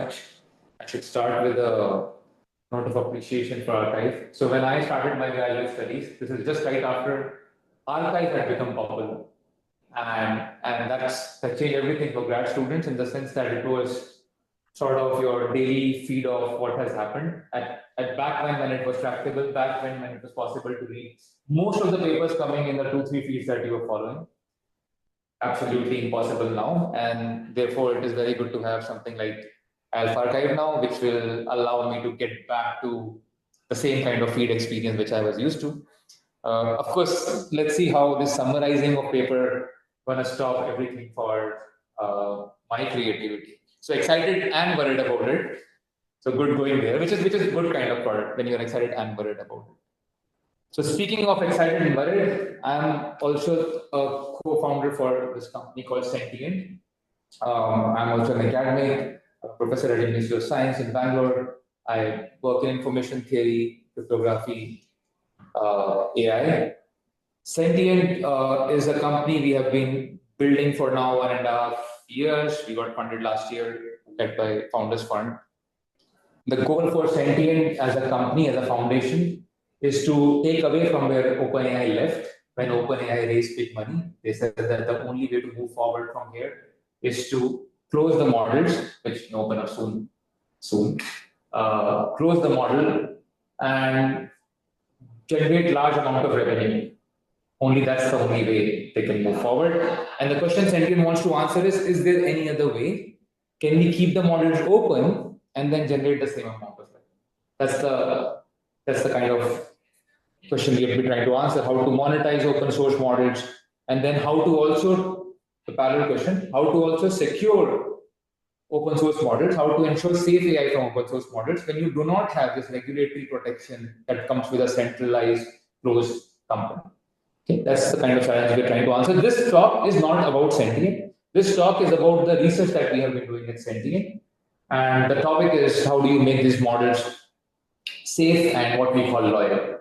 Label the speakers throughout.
Speaker 1: I should start with a note of appreciation for Archive. So when I started my graduate studies, this is just right after Archive had become popular. And that changed everything for grad students in the sense that it was sort of your daily feed of what has happened. At back when it was tractable, back when it was possible to read most of the papers coming in the 2-3 feeds that you were following. Absolutely impossible now, and therefore it is very good to have something like Alpha Archive now, which will allow me to get back to the same kind of feed experience which I was used to. Of course, let's see how this summarizing of paper gonna stop everything for my creativity. So excited and worried about it. So good going there, which is good kind of product when you're excited and worried about it. So speaking of excited and worried, I'm also a co-founder for this company called Sentient. I'm also an academic, a professor at University of Science in Bangalore. I work in information theory, cryptography, AI. Sentient is a company we have been building for now 1.5 years. We got funded last year, led by Founders Fund. The goal for Sentient as a company, as a foundation, is to take away from where OpenAI left. When OpenAI raised big money, they said that the only way to move forward from here is to close the models, which will open up soon. Close the model and generate large amount of revenue. Only that's the only way they can move forward. And the question Sentient wants to answer is there any other way? Can we keep the models open and then generate the same amount of revenue? That's the kind of question we have been trying to answer, how to monetize open source models, and then how to also, the parallel question, how to also secure open source models, how to ensure safe AI from open source models when you do not have this regulatory protection that comes with a centralized, closed company. Okay, that's the kind of challenge we're trying to answer. This talk is not about Sentient. This talk is about the research that we have been doing at Sentient. And the topic is how do you make these models safe and what we call loyal.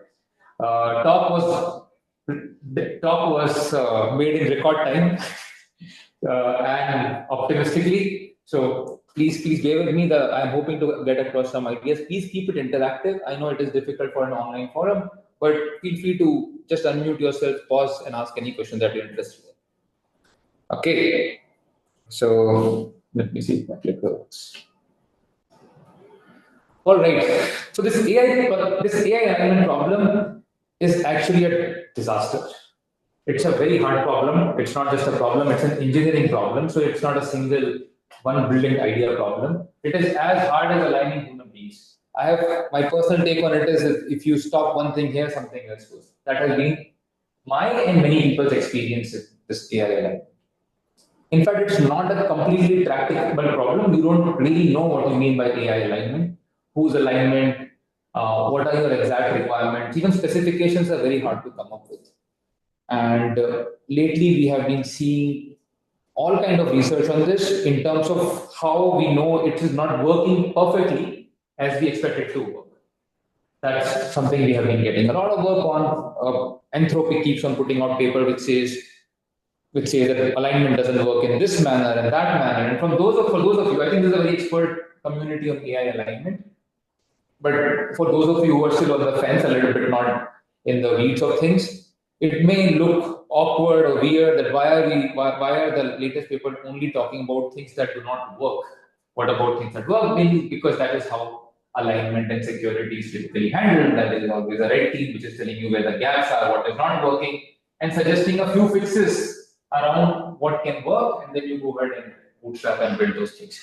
Speaker 1: Talk was made in record time and optimistically. So please bear with me. I'm hoping to get across some ideas. Please keep it interactive. I know it is difficult for an online forum, but feel free to just unmute yourself, pause, and ask any question that you're interested in. Okay. So let me see if my clicker works. All right. So this AI alignment problem is actually a disaster. It's a very hard problem. It's not just a problem, it's an engineering problem. So it's not a single one brilliant idea problem. It is as hard as aligning human beings. I have my personal take on it is if you stop one thing here, something else goes. That has been my and many people's experience with this AI alignment. In fact, it's not a completely tractable problem. You don't really know what you mean by AI alignment, whose alignment, what are your exact requirements. Even specifications are very hard to come up with. And lately, we have been seeing all kind of research on this in terms of how we know it is not working perfectly as we expect it to work. That's something we have been getting a lot of work on. Anthropic keeps on putting out paper which says that alignment doesn't work in this manner and that manner. And for those of you, I think there's a very expert community on AI alignment. But for those of you who are still on the fence, a little bit not in the weeds of things, it may look awkward or weird that why are the latest paper only talking about things that do not work? What about things that work? Mainly because that is how alignment and security is typically handled. That there is always a red team which is telling you where the gaps are, what is not working, and suggesting a few fixes around what can work, and then you go ahead and bootstrap and build those things.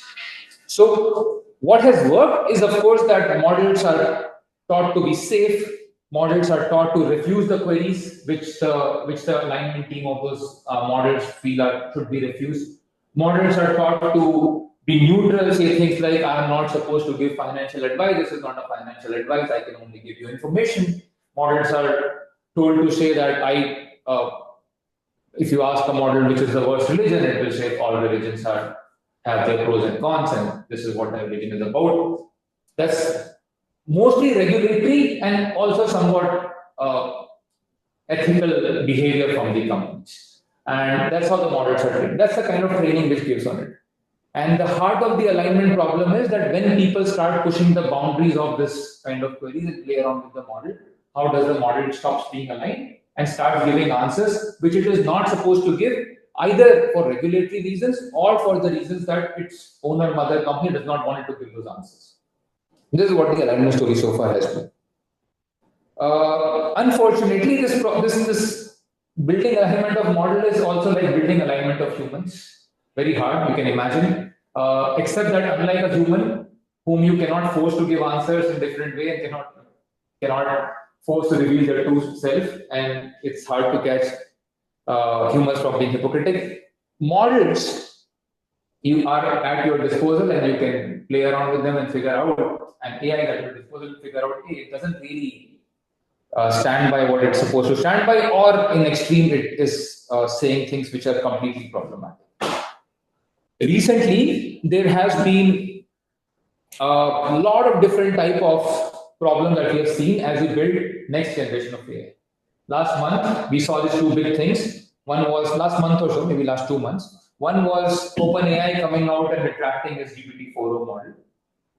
Speaker 1: So what has worked is, of course, that models are taught to be safe. Models are taught to refuse the queries which the alignment team of those models feel should be refused. Models are taught to be neutral, say things like, I am not supposed to give financial advice. This is not a financial advice. I can only give you information. Models are told to say that if you ask a model which is the worst religion, it will say all religions have their pros and cons, and this is what a religion is about. That's mostly regulatory and also somewhat ethical behavior from the companies. And that's how the models are trained. That's the kind of training which gives on it. And the heart of the alignment problem is that when people start pushing the boundaries of this kind of queries and play around with the model, how does the model stops being aligned and starts giving answers which it is not supposed to give, either for regulatory reasons or for the reasons that its owner mother company does not want it to give those answers. This is what the alignment story so far has been. Unfortunately, this building alignment of model is also like building alignment of humans. Very hard, you can imagine. Except that unlike a human, whom you cannot force to give answers in different way and cannot force to reveal their true self, and it's hard to catch humans from being hypocritic. Models, you are at your disposal and you can play around with them and figure out, and AI at your disposal to figure out, hey, it doesn't really stand by what it's supposed to stand by, or in extreme, it is saying things which are completely problematic. Recently, there has been a lot of different type of problems that we have seen as we build next generation of AI. Last month, we saw these two big things. One was last month or so, maybe last 2 months. One was OpenAI coming out and retracting its GPT-4o model.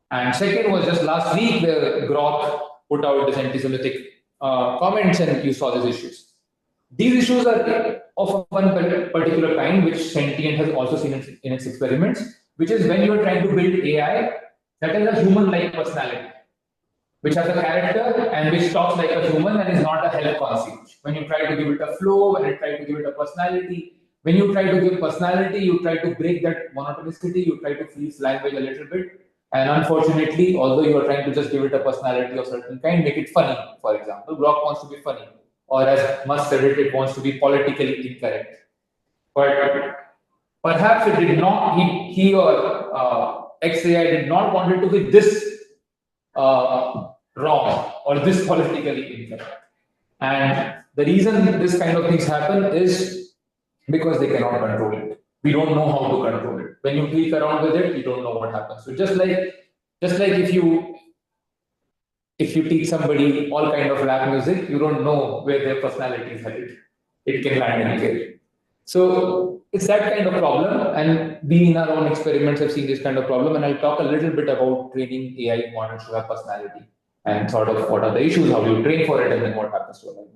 Speaker 1: And second was just last week where Grok put out this anti-Semitic comments and you saw these issues. These issues are of one particular kind, which Sentient has also seen in its experiments, which is when you are trying to build AI that has a human-like personality, which has a character and which talks like a human and is not a help concierge. When you try to give it a flow, when you try to give it a personality, when you try to give personality, you try to break that monotonicity, you try to freeze language a little bit. And unfortunately, although you are trying to just give it a personality of certain kind, make it funny, for example, Grok wants to be funny. Or as Musk said it wants to be politically incorrect. But perhaps it did not, he or XAI did not want it to be this wrong or this politically incorrect. And the reason this kind of things happen is because they cannot control it. We don't know how to control it. When you tweak around with it, you don't know what happens. So just like if you teach somebody all kind of rap music, you don't know where their personality is headed. It can land anywhere. So it's that kind of problem, and we in our own experiments have seen this kind of problem, and I'll talk a little bit about training AI models to have personality and sort of what are the issues, how do you train for it, and then what happens to it.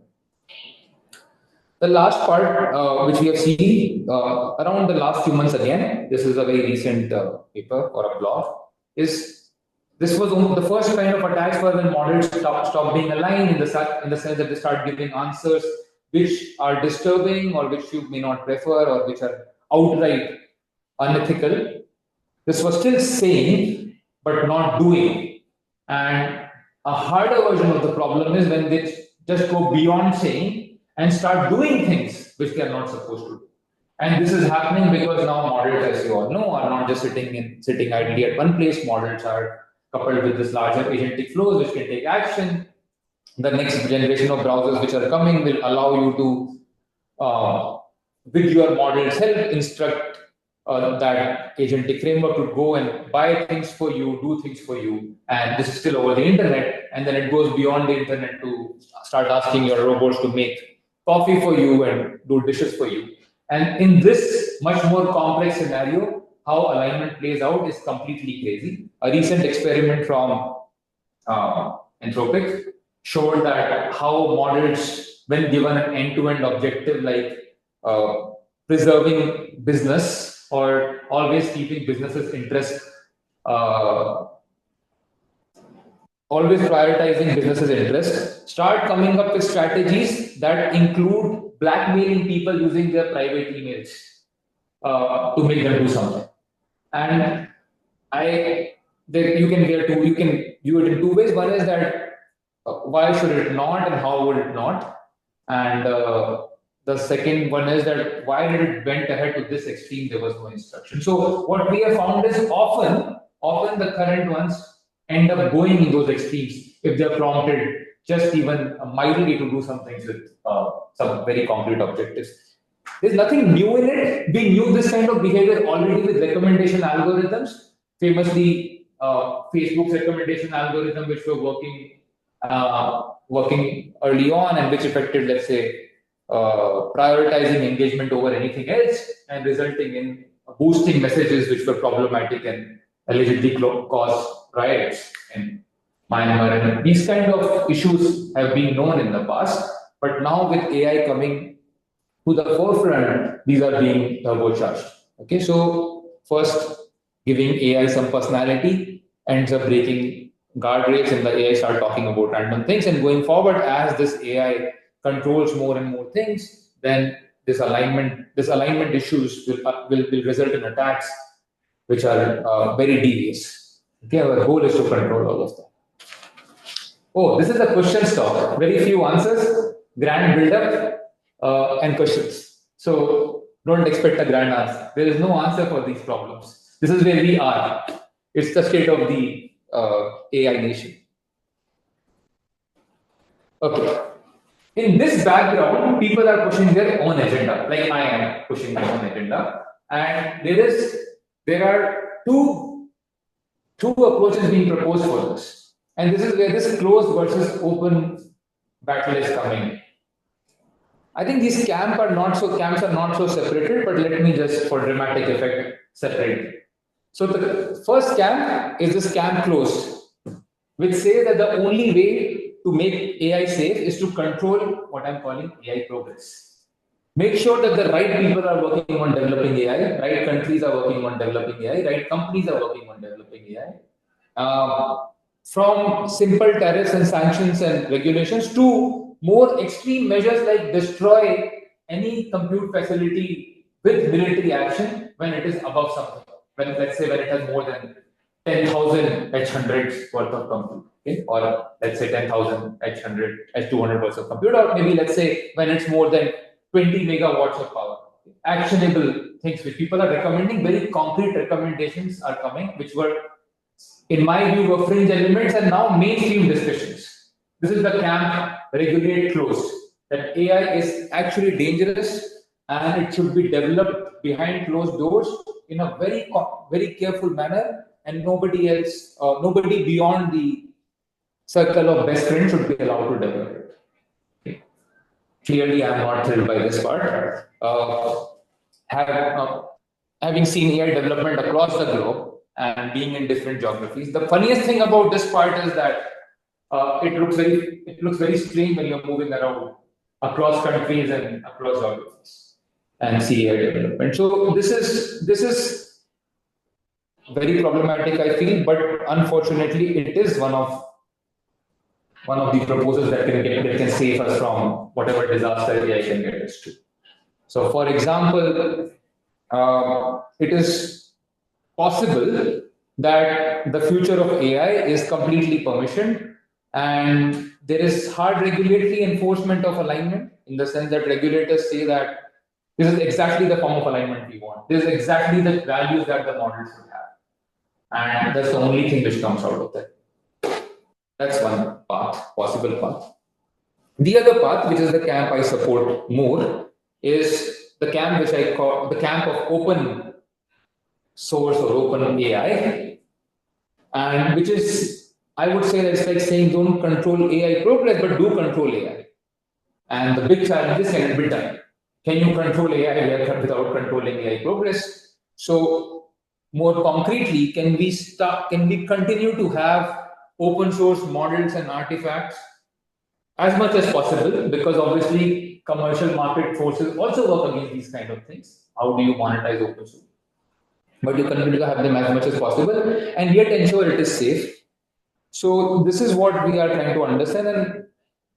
Speaker 1: The last part, which we have seen around the last few months again, this is a very recent paper or a blog, is this was the first kind of attacks were when models stop being aligned in the sense that they start giving answers which are disturbing or which you may not prefer or which are outright unethical. This was still saying but not doing. And a harder version of the problem is when they just go beyond saying and start doing things which they are not supposed to do. And this is happening because now models, as you all know, are not just sitting idly at one place. Models are coupled with this larger agentic flows which can take action. The next generation of browsers which are coming will allow you to, with your model's help, instruct that agentic framework to go and buy things for you, do things for you. And this is still over the internet. And then it goes beyond the internet to start asking your robots to make coffee for you and do dishes for you. And in this much more complex scenario, how alignment plays out is completely crazy. A recent experiment from Anthropic showed that how models, when given an end-to-end objective like preserving business or always keeping business's interest, always prioritizing business's interest, start coming up with strategies that include blackmailing people using their private emails to make them do something. And you can view it in two ways. One is that why should it not and how would it not? And the second one is that why did it went ahead to this extreme? There was no instruction. So what we have found is often the current ones end up going in those extremes if they're prompted just even mildly to do some things with some very concrete objectives. There's nothing new in it. We knew this kind of behavior already with recommendation algorithms. Famously, Facebook's recommendation algorithm, which were working early on and which affected, let's say, prioritizing engagement over anything else and resulting in boosting messages which were problematic and allegedly caused riots in Myanmar. And these kind of issues have been known in the past, but now with AI coming to the forefront, these are being turbocharged. Okay, so first giving AI some personality ends up breaking guardrails, and the AI start talking about random things. And going forward, as this AI controls more and more things, then this alignment issues will result in attacks which are very devious. Okay, our goal is to control all of that. Oh, this is a question stock. Very few answers, grand build-up, and questions. So don't expect a grand answer. There is no answer for these problems. This is where we are. It's the state of the AI nation. Okay. In this background, people are pushing their own agenda, like I am pushing my own agenda. And there are two approaches being proposed for this. And this is where this closed versus open battle is coming. I think these camps are not so separated, but let me just, for dramatic effect, separate them. So the first camp is this camp closed, which says that the only way to make AI safe is to control what I'm calling AI progress. Make sure that the right people are working on developing AI, right countries are working on developing AI, right companies are working on developing AI. From simple tariffs and sanctions and regulations to more extreme measures like destroy any compute facility with military action when it is above something. Let's say when it has more than 10,000 H100s worth of compute, okay? Or let's say 10,000 H100, H200 worth of compute, or maybe let's say when it's more than 20 megawatts of power. Actionable things which people are recommending, very concrete recommendations are coming, which were, in my view, were fringe elements and now mainstream discussions. This is the camp regulate closed, that AI is actually dangerous and it should be developed behind closed doors in a very careful manner, and nobody else, nobody beyond the circle of best friends should be allowed to develop it. Okay. Clearly, I am not thrilled by this part. Having seen AI development across the globe and being in different geographies, the funniest thing about this part is that it looks very strange when you're moving around across countries and across geographies and see AI development. So this is very problematic, I feel, but unfortunately, it is one of the proposals that can save us from whatever disaster AI can get us to. So, for example, it is possible that the future of AI is completely permission, and there is hard regulatory enforcement of alignment, in the sense that regulators say that this is exactly the form of alignment we want. This is exactly the values that the model should have. And that's the only thing which comes out of that. That's one path, possible path. The other path, which is the camp I support more, is the camp which I call the camp of open source or open AI, and which is, I would say, that it's like saying don't control AI progress, but do control AI. And the big challenge is, can it be done? Can you control AI without controlling AI progress? So, more concretely, can we continue to have open source models and artifacts as much as possible? Because obviously commercial market forces also work against these kind of things. How do you monetize open source? But you continue to have them as much as possible and yet ensure it is safe. So this is what we are trying to understand, and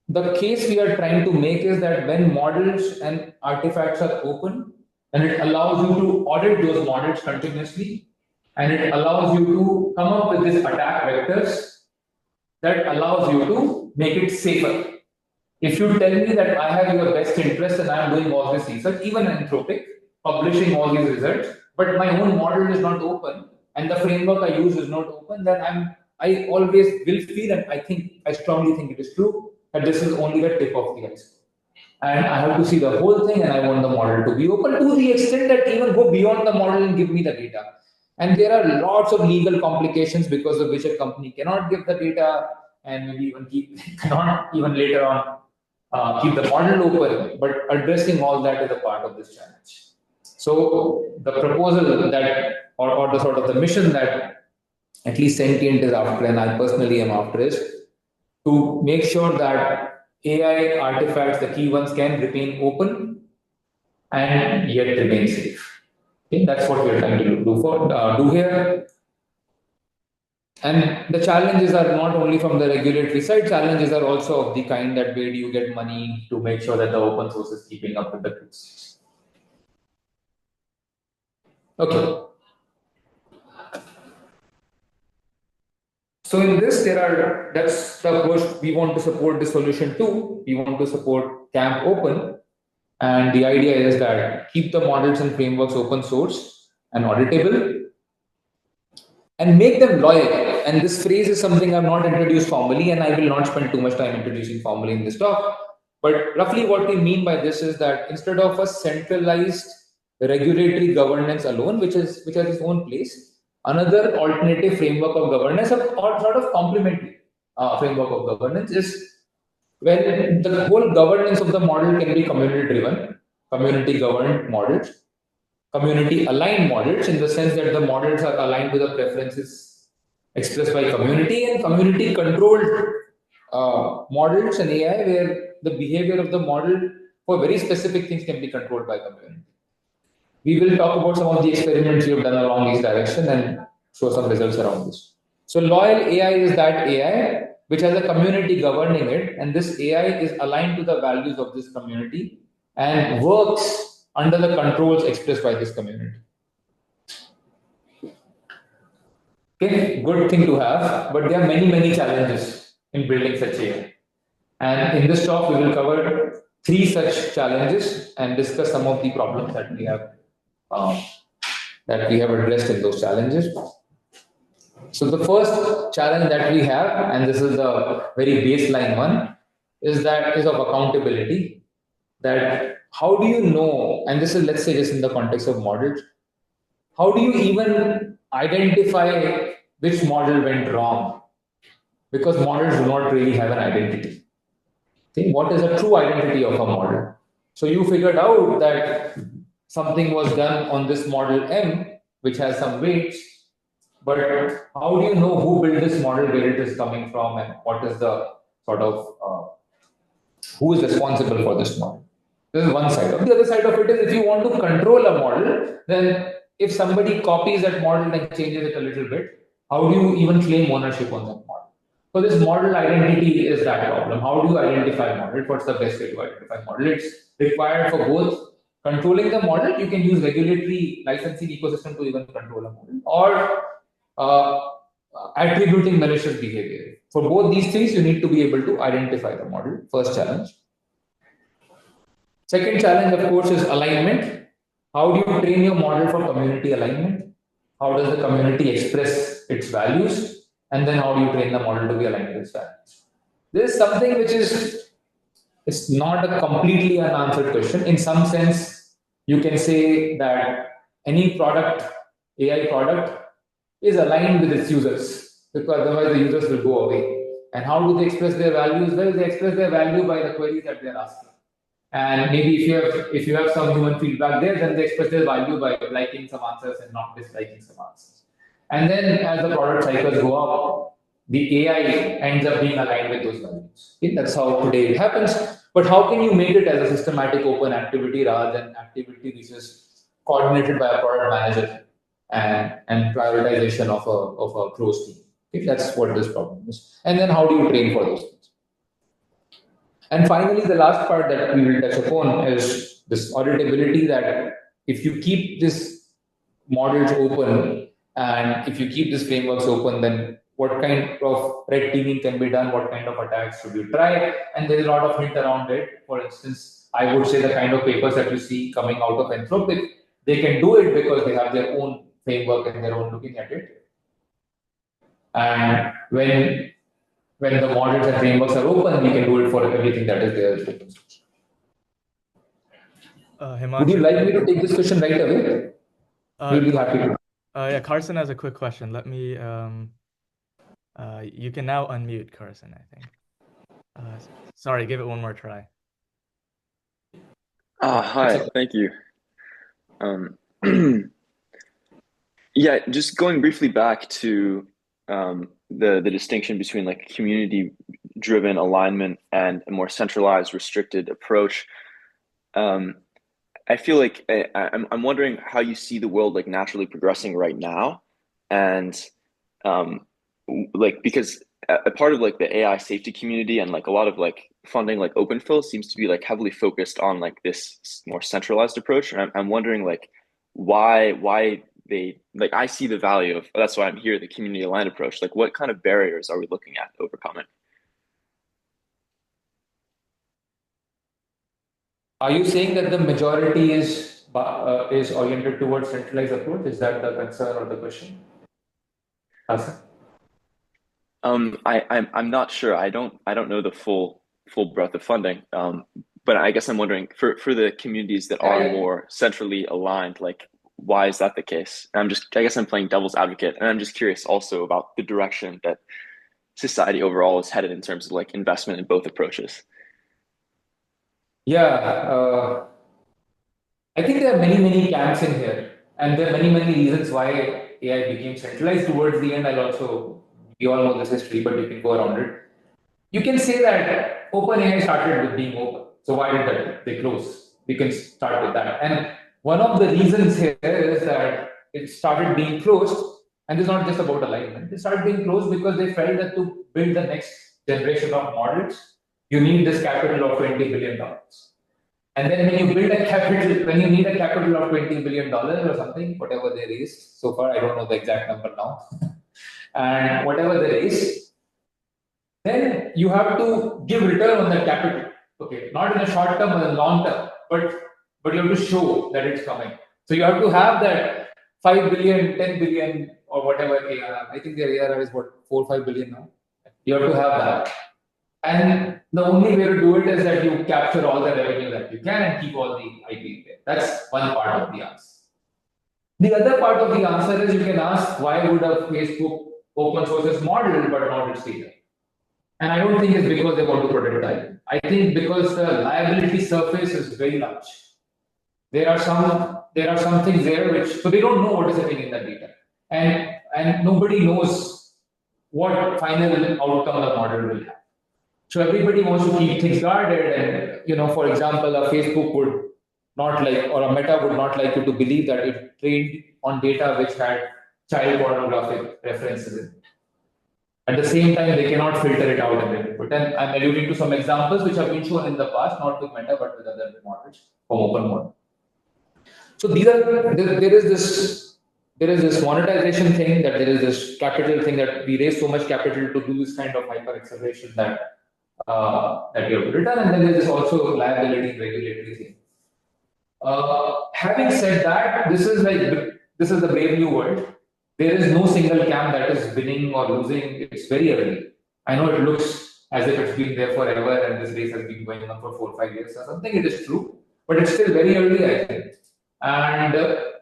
Speaker 1: the case we are trying to make is that when models and artifacts are open, and it allows you to audit those models continuously, and it allows you to come up with these attack vectors that allows you to make it safer. If you tell me that I have your best interest and I am doing all this research, even Anthropic, publishing all these results, but my own model is not open and the framework I use is not open, then I always will feel, and I strongly think it is true, that this is only the tip of the iceberg. And I have to see the whole thing, and I want the model to be open to the extent that even go beyond the model and give me the data. And there are lots of legal complications because of which a company cannot give the data, and maybe even cannot even later on keep the model open. But addressing all that is a part of this challenge. So the proposal that, or the sort of the mission that at least Sentient is after, and I personally am after, is to make sure that AI artifacts, the key ones, can remain open and yet remain safe. Okay, that's what we are trying to do here. And the challenges are not only from the regulatory side, challenges are also of the kind that where do you get money to make sure that the open source is keeping up with the truth. Okay. So in this, that's the approach we want to support the solution too. We want to support Camp Open. And the idea is that keep the models and frameworks open source and auditable and make them loyal. And this phrase is something I've not introduced formally, and I will not spend too much time introducing formally in this talk. But roughly what we mean by this is that instead of a centralized regulatory governance alone, which has its own place, another alternative framework of governance or sort of complementary framework of governance is when the whole governance of the model can be community driven, community governed models, community aligned models in the sense that the models are aligned to the preferences expressed by community, and community controlled models and AI where the behavior of the model for very specific things can be controlled by community. We will talk about some of the experiments we have done along these directions and show some results around this. So loyal AI is that AI which has a community governing it, and this AI is aligned to the values of this community and works under the controls expressed by this community. Okay, good thing to have, but there are many challenges in building such AI. And in this talk, we will cover 3 such challenges and discuss some of the problems that we have addressed in those challenges. So the first challenge that we have, and this is a very baseline one, is of accountability. That how do you know, and this is, let's say, just in the context of models, how do you even identify which model went wrong? Because models do not really have an identity. Okay? What is a true identity of a model? So you figured out that something was done on this model M, which has some weights, but how do you know who built this model, where it is coming from, and what is the sort of who is responsible for this model? This is one side. The other side of it is if you want to control a model, then if somebody copies that model and changes it a little bit, how do you even claim ownership on that model? So this model identity is that problem. How do you identify model? What's the best way to identify model? It's required for both controlling the model. You can use regulatory licensing ecosystem to even control a model, or attributing malicious behavior. For both these things, you need to be able to identify the model. First challenge. Second challenge, of course, is alignment. How do you train your model for community alignment? How does the community express its values? And then how do you train the model to be aligned with its values? This is something which is it's not a completely unanswered question. In some sense, you can say that any product, AI product, is aligned with its users, because otherwise the users will go away. And how do they express their values? Well, they express their value by the queries that they're asking. And maybe if you have some human feedback there, then they express their value by liking some answers and not disliking some answers. And then as the product cycles go up, the AI ends up being aligned with those values. Okay? That's how today it happens. But how can you make it as a systematic open activity rather than activity which is coordinated by a product manager and prioritization of a closed team? Okay? That's what this problem is. And then how do you train for those things? And finally, the last part that we will touch upon is this auditability, that if you keep this models open and if you keep these frameworks open, then what kind of red teaming can be done, what kind of attacks should you try? And there's a lot of hint around it. For instance, I would say the kind of papers that you see coming out of Anthropic, they can do it because they have their own framework and their own looking at it. And when the models and frameworks are open, we can do it for everything that is there.
Speaker 2: Himanshu,
Speaker 1: would you like me to take this question right away? We'll be happy to.
Speaker 2: Yeah, Carson has a quick question. Let me. You can now unmute Carson, I think. Sorry, give it one more try.
Speaker 3: Hi, thank you. Um, yeah, just going briefly back to the distinction between like community-driven alignment and a more centralized, restricted approach. Um, I feel like I'm wondering how you see the world like naturally progressing right now, and um, like because a part of like the AI safety community and like a lot of like funding like open fill seems to be like heavily focused on like this more centralized approach. And I'm wondering like why they like I see the value of that's why I'm here, the community aligned approach. Like what kind of barriers are we looking at overcoming?
Speaker 1: Are you saying that the majority is oriented towards centralized approach? Is that the concern or the question? Hassan?
Speaker 3: I'm not sure. I don't know the full breadth of funding. But I guess I'm wondering for the communities that are
Speaker 1: I,
Speaker 3: more centrally aligned, like why is that the case? And I guess I'm playing devil's advocate, and I'm just curious also about the direction that society overall is headed in terms of like investment in both approaches.
Speaker 1: yeah, I think there are many camps in here, and there are many reasons why AI became centralized towards the end. We all know this history, but you can go around it. You can say that OpenAI started with being open. So why did they close? We can start with that. And one of the reasons here is that it started being closed, and it's not just about alignment. It started being closed because they felt that to build the next generation of models, you need this capital of $20 billion. And then when you need a capital of $20 billion or something, whatever they raised so far, I don't know the exact number now, and whatever they raised, then you have to give return on that capital. Okay, not in a short term or a long term, but you have to show that it's coming. So you have to have that 5 billion, 10 billion, or whatever ARR. I think their ARR is what 4 or 5 billion now. You have to have that. And the only way to do it is that you capture all the revenue that you can and keep all the IP there. That's one part of the answer. The other part of the answer is you can ask why would a Facebook open source its model but not its data? And I don't think it's because they want to protect data. I think because the liability surface is very large. There are some things there which so they don't know what is happening in that data. And nobody knows what final outcome the model will have. So everybody wants to keep things guarded, and for example, a Facebook would not like, or a Meta would not like you to believe that it trained on data which had child pornographic references in it. At the same time, they cannot filter it out and input. And I'm alluding to some examples which have been shown in the past, not with Meta, but with other models from open model. So there is this monetization thing, that there is this capital thing, that we raise so much capital to do this kind of hyper acceleration that you have to return, and then there is also liability and regulatory thing. Having said that, this is the brave new world. There is no single camp that is winning or losing. It's very early. I know it looks as if it's been there forever and this race has been going on for 4 or 5 years or something. It is true, but it's still very early, I think. And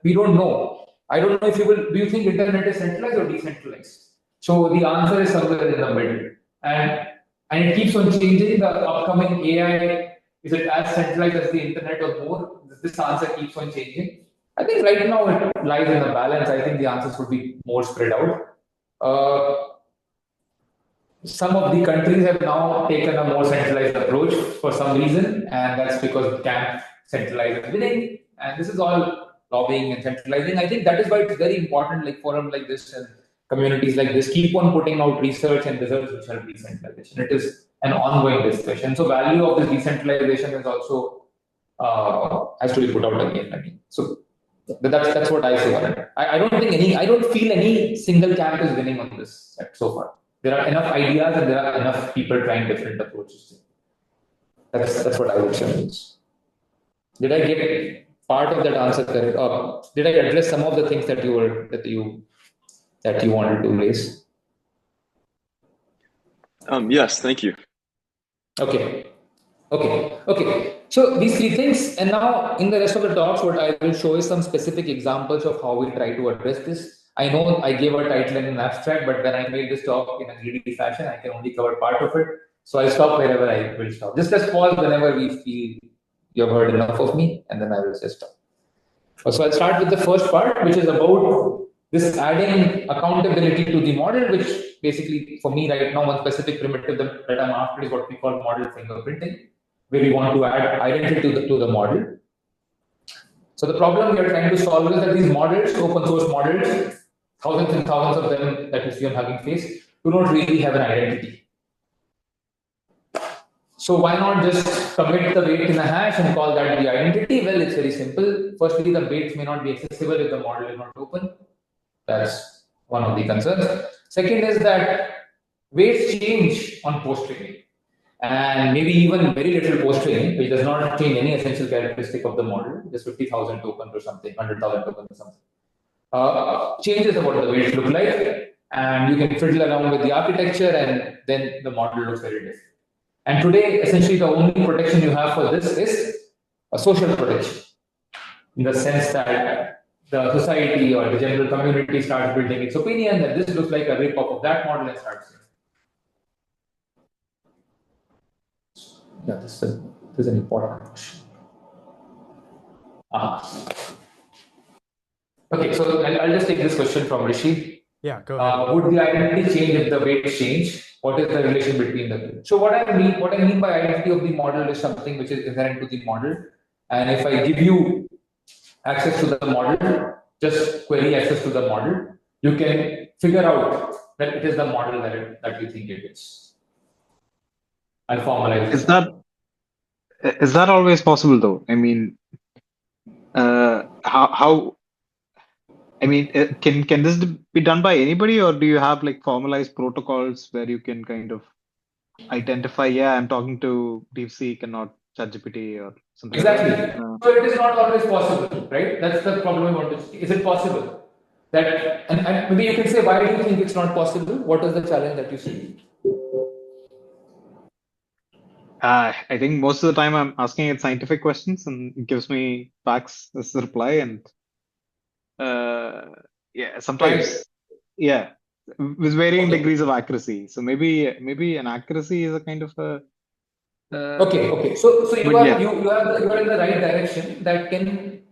Speaker 1: we don't know. I don't know if you will. Do you think internet is centralized or decentralized? So the answer is somewhere in the middle, and it keeps on changing. The upcoming AI, is it as centralized as the internet or more? This answer keeps on changing. I think right now it lies in the balance. I think the answers would be more spread out. Uh, some of the countries have now taken a more centralized approach for some reason, and that's because camp centralized is winning. And this is all lobbying and centralizing. I think that is why it's very important, like forums like this and communities like this keep on putting out research and results which help decentralization. It is an ongoing discussion. So value of this decentralization is also has to be put out again and again. So that's what I say on it. I don't feel any single camp is winning on this so far. There are enough ideas and there are enough people trying different approaches. That's what I would say on this. Did I get part of that answer correct? Or did I address some of the things that you wanted to raise?
Speaker 3: Yes, thank you.
Speaker 1: Okay. So these three things, and now in the rest of the talks, what I will show is some specific examples of how we try to address this. I know I gave a title and an abstract, but when I made this talk in a greedy fashion, I can only cover part of it. So I'll stop wherever I will stop. Just let's pause whenever we feel you've heard enough of me, and then I will just stop. So I'll start with the first part, which is about this adding accountability to the model, which basically for me right now, one specific primitive that I'm after is what we call model fingerprinting, where we want to add identity to the model. So the problem we are trying to solve is that these models, open source models, thousands and thousands of them that you see on Hugging Face, do not really have an identity. So why not just commit the weight in a hash and call that the identity? Well, it's very simple. Firstly, the weights may not be accessible if the model is not open. That's one of the concerns. Second is that weights change on post-training. And maybe even very little post-training, which does not change any essential characteristic of the model, just 50,000 tokens or something, 100,000 tokens or something, changes what the weights look like. And you can fiddle around with the architecture and then the model looks very different. And today, essentially, the only protection you have for this is a social protection, in the sense that the society or the general community starts building its opinion that this looks like a rip-off of that model and starts saying, yeah, this is an important question. Okay, so I'll just take this question from Rishi.
Speaker 2: Yeah, go ahead.
Speaker 1: Would the identity change if the weights change? What is the relation between the two? So what I mean by identity of the model is something which is inherent to the model. And if I give you access to the model, just query access to the model, you can figure out that it is the model that you think it is. I'll formalize it.
Speaker 4: Is that always possible though? I mean, how? I mean, can this be done by anybody, or do you have like formalized protocols where you can kind of identify? Yeah, I'm talking to DeepSeek and not ChatGPT or something.
Speaker 1: Exactly.
Speaker 4: Like that.
Speaker 1: So it is not always possible, right? That's the problem we want to see. Is it possible? That and maybe you can say, why do you think it's not possible? What is the challenge that you see?
Speaker 4: I think most of the time I'm asking it scientific questions and it gives me facts as the reply, and yeah, sometimes
Speaker 1: Right.
Speaker 4: yeah, with varying degrees of accuracy. So maybe an accuracy is a kind of a
Speaker 1: Okay. So you are
Speaker 4: yeah.
Speaker 1: you are in the right direction. That can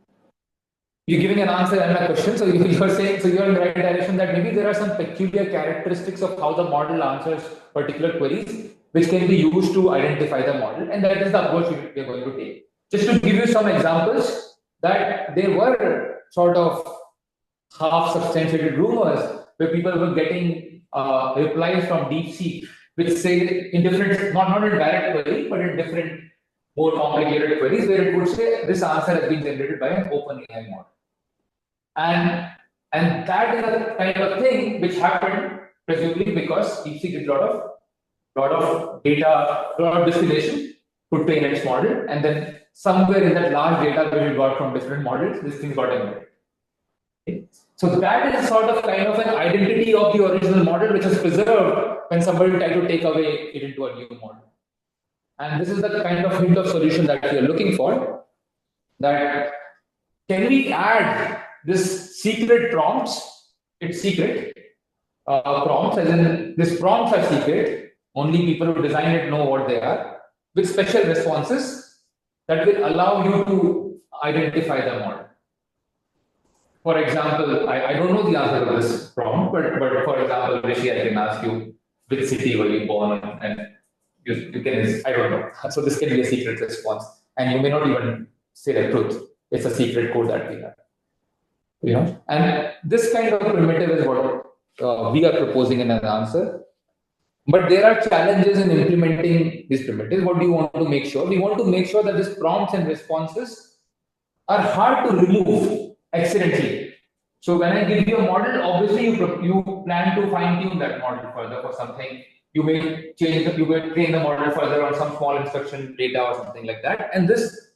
Speaker 1: you're giving an answer and a question. So you're saying, so you're in the right direction that maybe there are some peculiar characteristics of how the model answers particular queries, which can be used to identify the model, and that is the approach we are going to take. Just to give you some examples, that there were sort of half substantiated rumors where people were getting replies from DeepSeek, which say in different, not in direct query, but in different, more complicated queries, where it would say this answer has been generated by an open AI model. And that is a kind of thing which happened presumably because DeepSeek did a lot of data, a lot of distillation, put to an its model, and then somewhere in that large data which we got from different models, this thing got embedded. Okay. So that is sort of kind of an identity of the original model which is preserved when somebody tried to take away it into a new model. And this is the kind of hint of solution that we are looking for. That can we add this secret prompts? It's secret prompts, as in these prompts are secret. Only people who design it know what they are, with special responses that will allow you to identify the model. For example, I don't know the answer to this prompt, but for example, Rishi, I can ask you which city were you born in, and you can, I don't know. So this can be a secret response, and you may not even say the truth. It's a secret code that we have. You know, and this kind of primitive is what we are proposing in an answer. But there are challenges in implementing these primitives. What do you want to make sure? We want to make sure that these prompts and responses are hard to remove accidentally. So when I give you a model, obviously you plan to fine tune that model further for something. You may change you may train the model further on some small instruction data or something like that. And this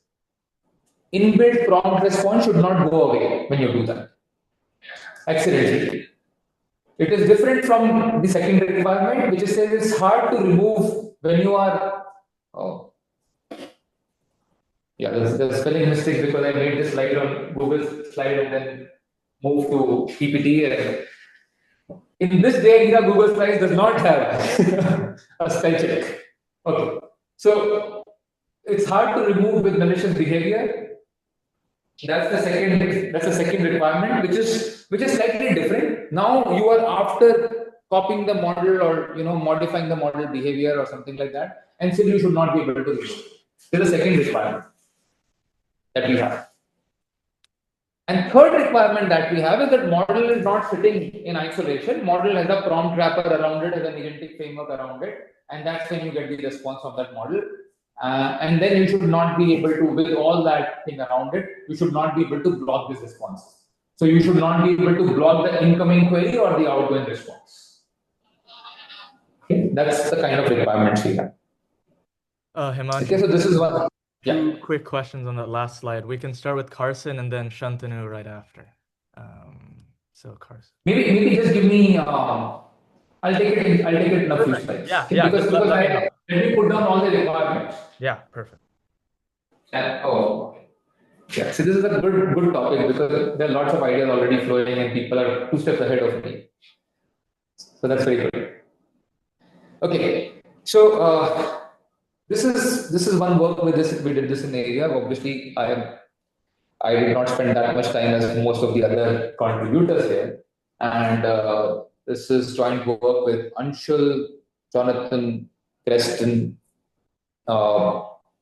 Speaker 1: inbuilt prompt response should not go away when you do that accidentally. It is different from the second requirement, which is saying it's hard to remove when you are. Oh, yeah, there's spelling mistake because I made this slide on Google slide and then moved to PPT. And in this day era, Google Slides does not have a spell check. Okay, so it's hard to remove with malicious behavior. That's the second requirement, which is slightly different. Now you are after copying the model or modifying the model behavior or something like that, and still you should not be able to reload. There's a second requirement that we have. And third requirement that we have is that model is not sitting in isolation. Model has a prompt wrapper around it, has an agentic framework around it, and that's when you get the response from that model. And then you should not be able to, with all that thing around it, you should not be able to block this response. So you should not be able to block the incoming query or the outgoing response. Okay, that's the kind of requirements we have.
Speaker 2: Himanshu,
Speaker 1: Okay, so this is one.
Speaker 2: two quick questions on that last slide. We can start with Carson and then Shantanu right after. So Carson.
Speaker 1: Maybe just give me. I'll take it in a few slides.
Speaker 2: Yeah,
Speaker 1: Okay,
Speaker 2: yeah.
Speaker 1: Because let me put down all the requirements.
Speaker 2: Yeah, perfect.
Speaker 1: Okay. Yeah. So this is a good topic because there are lots of ideas already flowing and people are 2 steps ahead of me. So that's very good. Okay. So this is one work with this. We did this in the area. Obviously, I did not spend that much time as most of the other contributors here, and this is joint work with Anshul, Jonathan, Creston.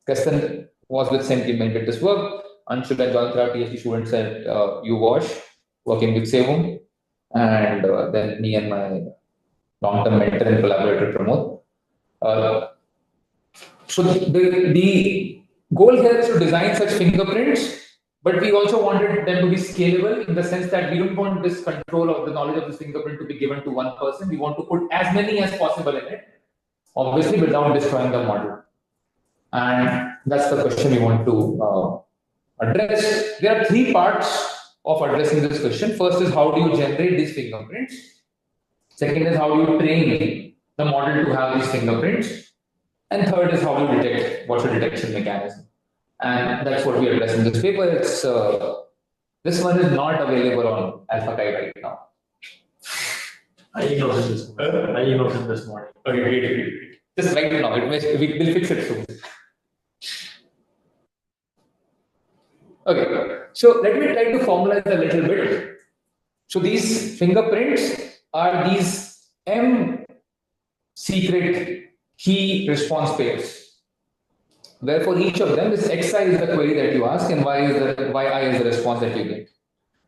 Speaker 1: Creston was with Sentient and did this work. Anshul and Jonathan are PhD students at UWash, working with Sevum, and then me and my long-term mentor and collaborator Pramod. So the goal here is to design such fingerprints, but we also wanted them to be scalable in the sense that we don't want this control of the knowledge of this fingerprint to be given to one person. We want to put as many as possible in it, obviously without destroying the model. And that's the question we want to address. There are 3 parts of addressing this question. First is how do you generate these fingerprints? Second is how do you train the model to have these fingerprints? And third is how do you detect, what's the detection mechanism? And that's what we address in this paper. It's this one is not available on AlphaKite right now.
Speaker 5: I emailed him this morning.
Speaker 1: Okay, great. Just right now, we'll fix it soon. Okay, so let me try to formalize a little bit. So these fingerprints are these M secret key response pairs, where for each of them, this xi is the query that you ask and yi is the response that you get.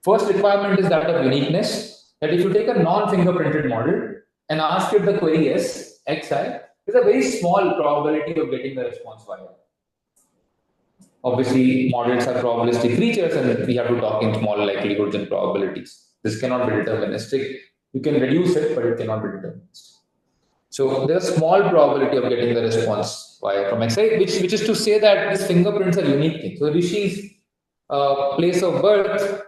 Speaker 1: First requirement is that of uniqueness, that if you take a non-fingerprinted model and ask it the query is xi, there's a very small probability of getting the response yi. Obviously, models are probabilistic creatures and we have to talk in small likelihoods and probabilities. This cannot be deterministic. You can reduce it, but it cannot be deterministic. So there's a small probability of getting the response from xi, which is to say that these fingerprints are unique things. So Rishi's place of birth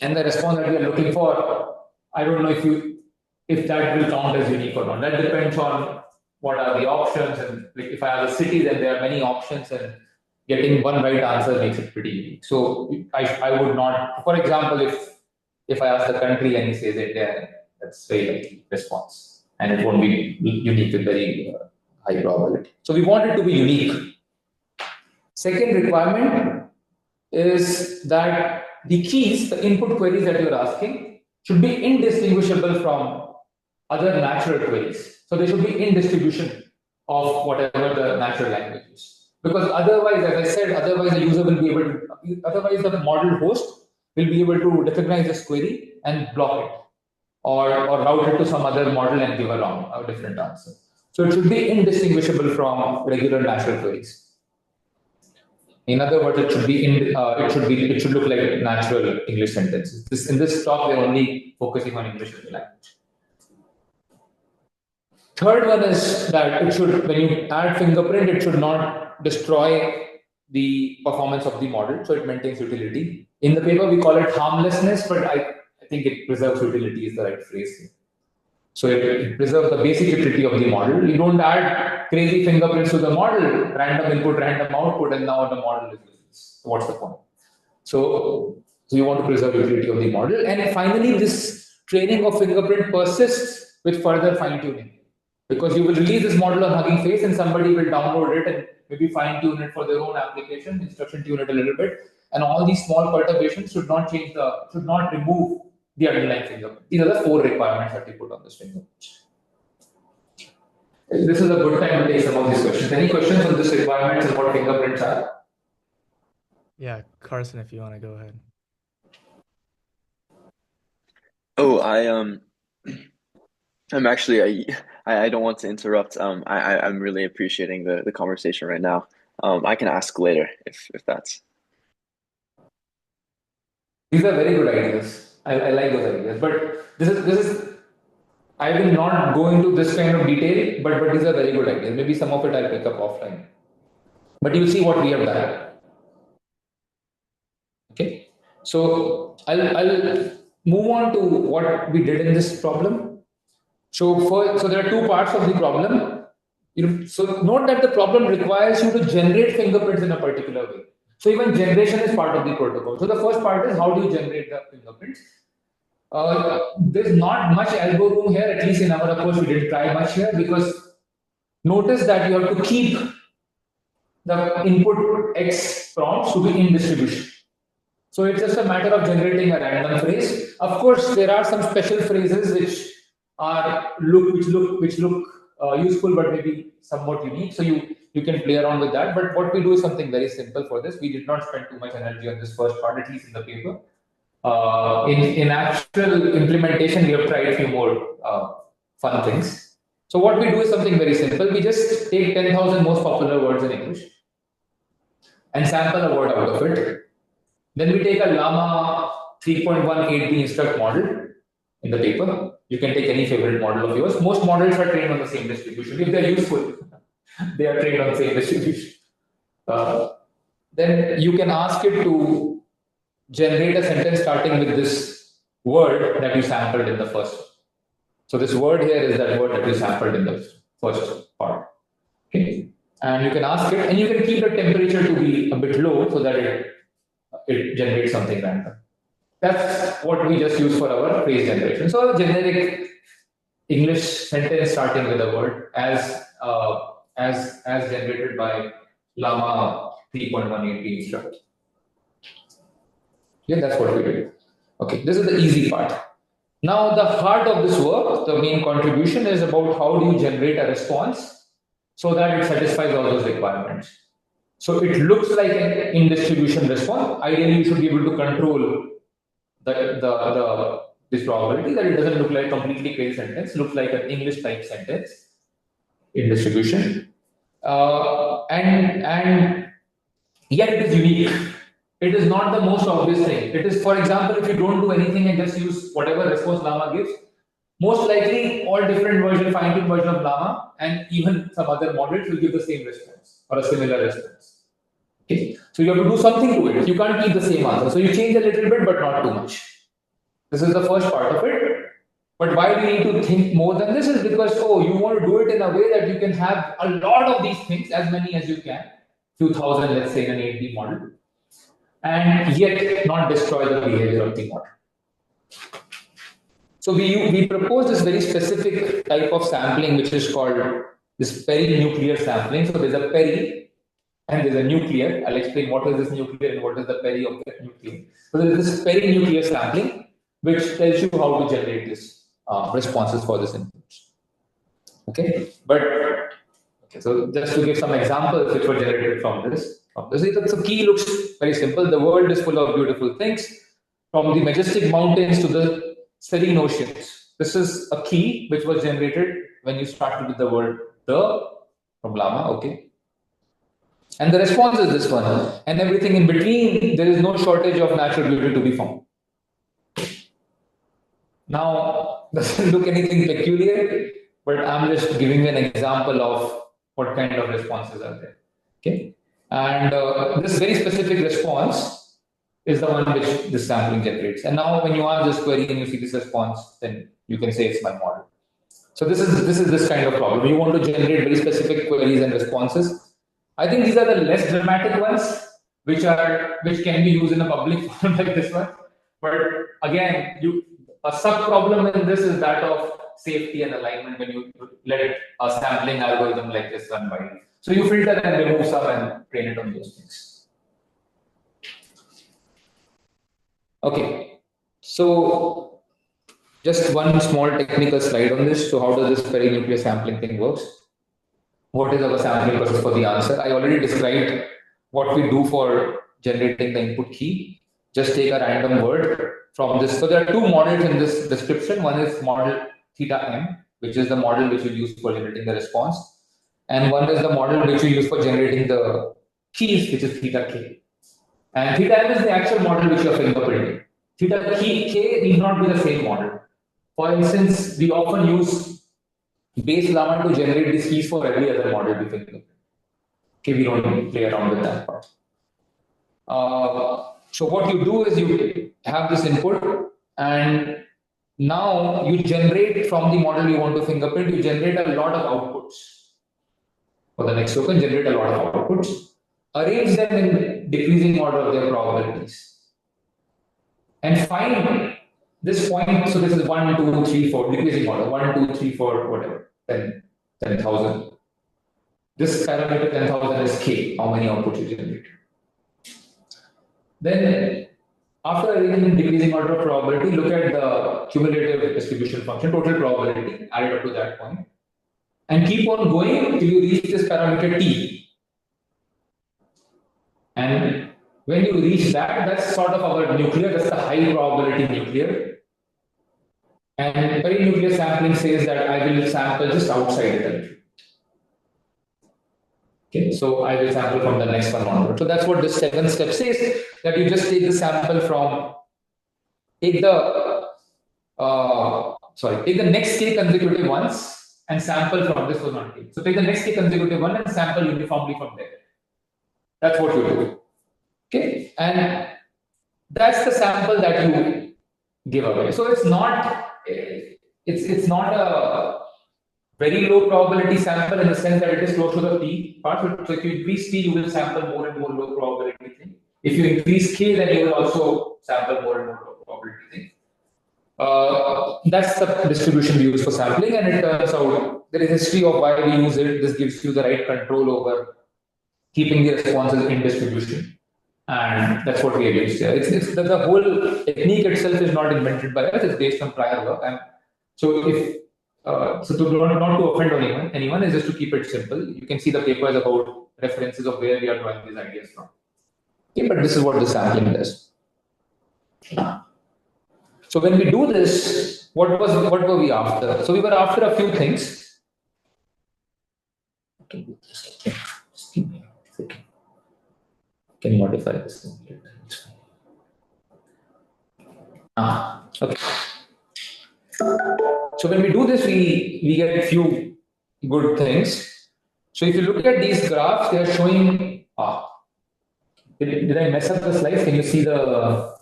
Speaker 1: and the response that we are looking for, I don't know if that will count as unique or not. That depends on what are the options, and like if I have a city, then there are many options, and getting one right answer makes it pretty unique. So I would not, for example, if I ask the country and he says India, that's very likely response, and it won't be unique with very high probability. So we want it to be unique. Second requirement is that the keys, the input queries that you're asking, should be indistinguishable from other natural queries. So they should be in distribution of whatever the natural language is. Because otherwise, as I said, otherwise the user will be able to, otherwise the model host will be able to recognize this query and block it, or route it to some other model and give a different answer. So it should be indistinguishable from regular natural queries. In other words, it should look like natural English sentences. In this talk, we're only focusing on English as a language. Third one is that it should, when you add fingerprint, it should not destroy the performance of the model, so it maintains utility. In the paper, we call it harmlessness, but I think it preserves utility is the right phrase here. So it preserves the basic utility of the model. You don't add crazy fingerprints to the model, random input, random output, and now the model is useless. So what's the point? So you want to preserve utility of the model. And finally, this training of fingerprint persists with further fine-tuning. Because you will release this model on Hugging Face and somebody will download it and maybe fine-tune it for their own application, instruction tune it a little bit. and all these small perturbations should not remove the underlying fingerprint. These are the 4 requirements that we put on this fingerprint. This is a good time to take some of these questions. Any questions on this requirements and what fingerprints are?
Speaker 2: Yeah, Carson, if you want to go ahead.
Speaker 3: Oh, I'm actually I don't want to interrupt. I'm really appreciating the conversation right now. I can ask later if that's.
Speaker 1: These are very good ideas. I like those ideas. But this is I will not go into this kind of detail, but these are very good ideas. Maybe some of it I'll pick up offline. But you'll see what we have done. Okay. So I'll move on to what we did in this problem. So there are 2 parts of the problem. So note that the problem requires you to generate fingerprints in a particular way. So even generation is part of the protocol. So the first part is how do you generate the fingerprints? There's not much elbow room here, at least in our approach, we didn't try much here, because notice that you have to keep the input X prompts to be in distribution. So it's just a matter of generating a random phrase. Of course, there are some special phrases which look useful, but maybe somewhat unique. So you can play around with that. But what we do is something very simple for this. We did not spend too much energy on this first part, at least in the paper. In actual implementation, we have tried a few more fun things. So what we do is something very simple. We just take 10,000 most popular words in English and sample a word out of it. Then we take a Llama 3.18B instruct model in the paper. You can take any favorite model of yours. Most models are trained on the same distribution. If they're useful, they are trained on the same distribution. Then you can ask it to generate a sentence starting with this word that you sampled in the first. So this word here is that word that you sampled in the first part. Okay. And you can ask it, and you can keep the temperature to be a bit low so that it generates something random. That's what we just use for our phrase generation. So a generic English sentence starting with a word as generated by Llama 3.18B instruct. Yeah, that's what we did. Okay, this is the easy part. Now the heart of this work, the main contribution, is about how do you generate a response so that it satisfies all those requirements. So it looks like an in-distribution response. Ideally, you should be able to control this probability that it doesn't look like a completely crazy sentence, looks like an English type sentence in distribution. And yet it is unique. It is not the most obvious thing. It is, for example, if you don't do anything and just use whatever response Llama gives, most likely all different version, fine-tuned version of Llama and even some other models will give the same response or a similar response. Okay. So you have to do something to it. You can't keep the same answer. So you change a little bit, but not too much. This is the first part of it. But why do you need to think more than this? Is because, you want to do it in a way that you can have a lot of these things, as many as you can, few thousand, let's say, in an 8D model, and yet not destroy the behavior of the model. So we propose this very specific type of sampling, which is called this peri-nuclear sampling. So there's a peri and there's a nuclear. I'll explain what is this nuclear and what is the peri of the nuclear. So there's this peri-nuclear sampling, which tells you how to generate this responses for this input. Okay, so just to give some examples which were generated from this. So key looks very simple. The world is full of beautiful things, from the majestic mountains to the serene oceans. This is a key which was generated when you started with the word the from Llama. Okay, and the response is this one, and everything in between. There is no shortage of natural beauty to be found. Now, doesn't look anything peculiar, but I'm just giving you an example of what kind of responses are there. Okay, and this very specific response is the one which this sampling generates. And now, when you ask this query and you see this response, then you can say it's my model. So this is this kind of problem. You want to generate very specific queries and responses. I think these are the less dramatic ones, which can be used in a public forum like this one. But again, a sub-problem in this is that of safety and alignment when you let a sampling algorithm like this run by you. So you filter and remove some and train it on those things. Okay, so just one small technical slide on this. So how does this perinuclear sampling thing works? What is our sampling process for the answer? I already described what we do for generating the input key. Just take a random word from this. So there are two models in this description. One is model theta m, which is the model which you use for generating the response. And one is the model which you use for generating the keys, which is theta k. And theta m is the actual model which you are fingerprinting. Theta k need not be the same model. For instance, we often use base llama to generate these keys for every other model we fingerprint. Okay, we don't play around with that part. So what you do is you have this input, and now you generate from the model you want to fingerprint, you generate a lot of outputs. For the next token, generate a lot of outputs. Arrange them in decreasing order of their probabilities. And find this point, so this is 1, 2, 3, 4, decreasing order, 1, 2, 3, 4, whatever, 10,000. This parameter 10,000 is k, how many outputs you generate. Then, after arranging in decreasing order of probability, look at the cumulative distribution function, total probability, add it up to that point, and keep on going till you reach this parameter t. And when you reach that, that's sort of our nuclear, that's the high probability nuclear. And perinuclear sampling says that I will sample just outside it. Okay, so I will sample from the next one onward. So that's what this 7th step says, that you just take the sample from, take the next k consecutive ones and sample from this was not k. So take the next k consecutive one and sample uniformly from there. That's what you do. Okay, and that's the sample that you give away. So it's not a very low probability sample in the sense that it is close to the p part. So if you increase p, you will sample more and more low probability thing. If you increase k, then you will also sample more and more low probability thing. That's the distribution we use for sampling, and it turns out there is a history of why we use it. This gives you the right control over keeping the responses in distribution, and that's what we have used here. The whole technique itself is not invented by us; it's based on prior work. And so, if not to offend anyone is just to keep it simple. You can see the papers about references of where we are drawing these ideas from. Okay, but this is what the sampling does. So when we do this, what were we after? So we were after a few things. Okay, just give me a second. Can you modify this? Okay. So when we do this, we get a few good things. So if you look at these graphs, they are showing. Did I mess up the slides? Can you see the?